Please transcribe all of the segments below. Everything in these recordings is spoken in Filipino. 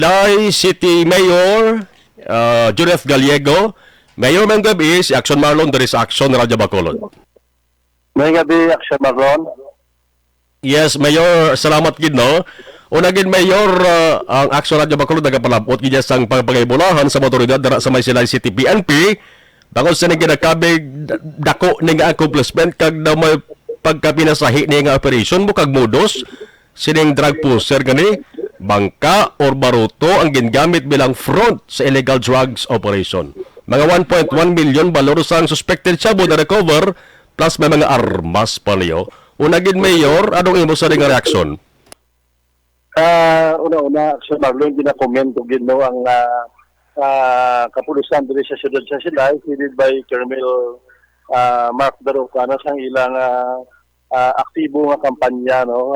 Silay City Mayor Judith Gallego. Mayor ng gabi si Action Marlon dari sa Action Radyo Bacolod. May gabi, Action Marlon. Yes, Mayor, salamat gid no. Una gid Mayor, ang Action Radyo Bacolod nagapalabot gid sang pagpangibulahan sa motoridad dara sa may Silay City PNP. Bangod sa nang ginakabig dako ning accomplishment kag daw may pagkapinasahi ni nga operation mo kag modus sining drug pusher gani bangka or baruto ang gingamit bilang front sa illegal drugs operation. Mga 1.1 million balor sang suspected shabu na recover plus may mga armas pa niyo. Una gid Mayor, anong imo sa ring reaksyon? Una-una, Action Marlon, gina-comment ko gid no ang kapulisan diri sa siyudad sa Silay, headed by Colonel Mark Darocano sang ilang aktibo nga kampanya no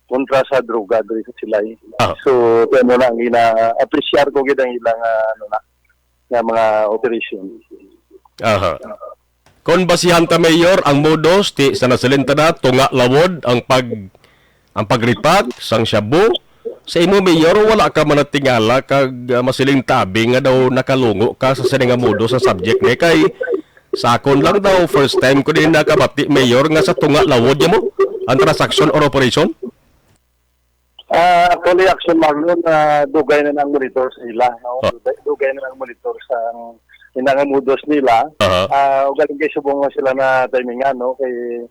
kontra sa droga diri sa Silay. So ano na ang ina-appreciate ko gid ang ilang nga mga operation. Aha. Kon basihan ta Mayor ang modus ti sa nasalenta na tunga lawod ang pagripat sang shabu sa imo Mayor wala ka man tingala kag masiling tabi nga daw nakalungo ka sa sini nga modus sa subject ni kay sakon lang daw first time ko din nakabati Mayor nga sa tunga lawod mo ang transaction or operation. Actually, Action Marlon, dugay na ng monitor sila. No? Dugay na ng monitor sa inangamudos nila. Galing kay subong sila na timingan, no? Kay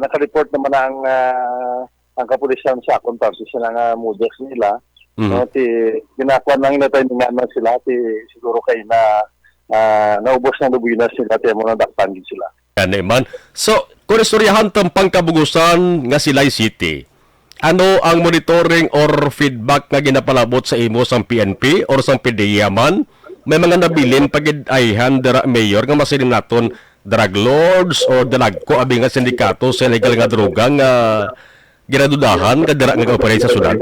naka-report naman ang kapulisan sa akong party sila nga mudos nila. No? Ginakuan lang na timingan na sila. Siguro kay naubos na lubinas sila. Tiyan mo na dakpan sila. Yan man. So, kung istoryahan tang pangkabugusan nga Silay City, ano ang monitoring or feedback nga ginapalabot sa imo sang PNP or sang PDEA man? May mga nabilin pagid-ayhan dara Mayor nga masilin naton drug lords or dalagko abi nga sindikato sa illegal nga droga nga ginadudahan nga dara nga operate sa syudad?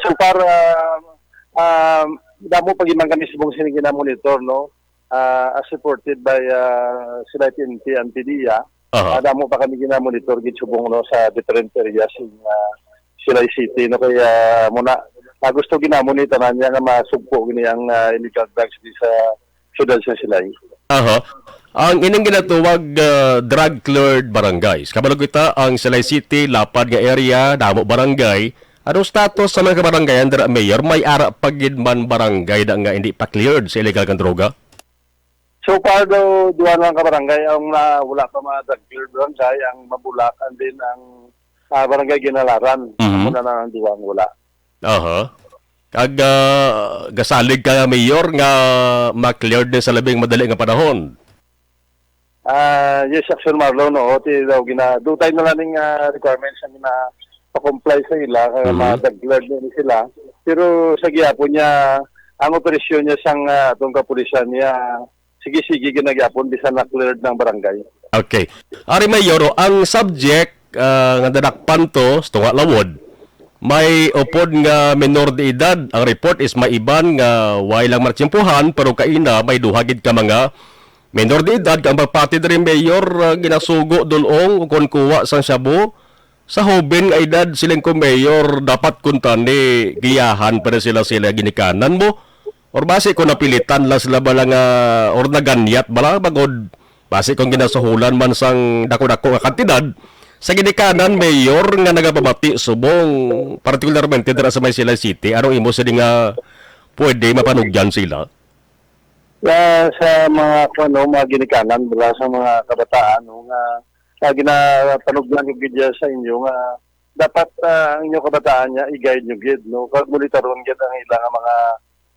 So far, damo pag-imang kami subong sining gina-monitor, no? As supported by Silay PNP and PDEA. Damo pa kami gina-monitor gid subong no sa different areas in Silay City no kaya muna gusto ginamonitor na niya nga masugpo gini ang illegal drugs di sa syudad sa Silay. Ang ining ginatuwag drug cleared barangays. Kabalo kita ang Silay City lapad nga area damo barangay. Ano status sa mga kabarangayan dira Mayor may ara pagid man barangay da nga hindi pa cleared sa illegal nga droga? So far daw, duwa lang kabarangay ang wala pa mga drug-cleared barangay, ang Mabulacan din ang barangay Ginalaran. Muna na ang duwang wala. Kag gasalig ka Mayor nga ma-cleared din sa labing madali nga panahon. Yes, Action Marlon, no. Dutay na lang ng requirements na pa-comply sa ila, kaya mga drug-cleared din sila. Pero sa gihapon niya, ang operasyon niya sang itong kapulisan niya, sige ginagyapon bisan na cleared ng barangay. Okay. Ari Mayor, ang subject nga dadakpan to sa tunga lawod, may upod nga menor de edad. Ang report is maiban nga way lang martsimpuhan pero kaina may duhagid ka mga menor de edad kang pagpati diri Mayor ginasugo dulong kon kuwa sang shabu sa hoben nga edad siling ko Mayor dapat kuntani giyahan para sila ginikanan mo. Or base kung napilitan lang sila ba lang or naganyat ba lang bagod base kung ginasuhulan man sang dako-dako nga kantidad sa ginikanan Mayor nga nagapabati subong particularmente dira sa may Silay City anong imo sa nga pwede mapanugyan sila? Sa mga mga ginikanan bala sa mga kabataan nga ginapanugyan ko gid sa inyo nga dapat ang inyo kabataan niya i-guide nyo gid no kag monitoron gid ang ilang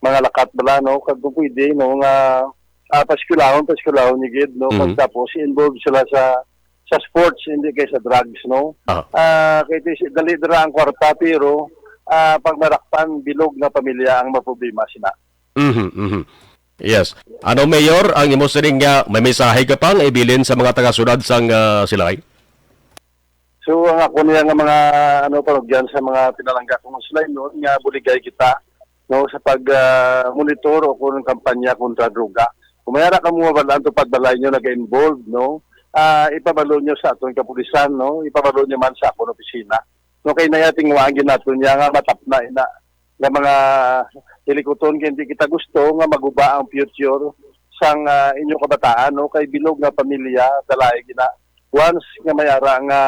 mga lakat bala no kag pwede no nga paskulahon ni gid no kag tapos involved sila sa sports hindi kay sa drugs no kay dali dira ang kwarta pero pag marakpan bilog na pamilya ang maproblema sila. Yes. Ano Mayor ang imo sining nga may mensahe ka pang ibilin sa mga taga-syudad sang Silay? So ang ako niya nga mga panugyan sa mga pinalangga kong Silay no nga buligay kita no sa pag-monitor o kung kampanya kontra droga. Kung mayara ka mo balaan to pagbalay nyo nag-involved no ipabalo nyo sa atong kapulisan no ipabalo nyo man sa akong opisina no kay nayating waagin naton niya nga matap na ina nga mga hilikuton kay hindi kita gusto nga maguba ang future sang inyong kabataan no kay bilog nga pamilya dalay gina once nga mayara nga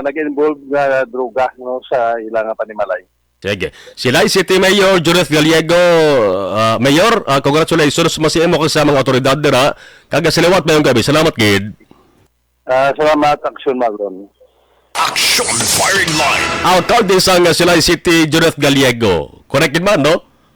nag-involve nga droga no sa ilang panimalay. Sige. Sila City Mayor Judith Gallego, Mayor, congratulations mo si imo sa mga otoridad dira. Kaga siliwat mayong gabi. Salamat gid. Salamat Aksyon Magron. Action firing line. Alcalde sang Silay City Judith Gallego. Correct gid man no?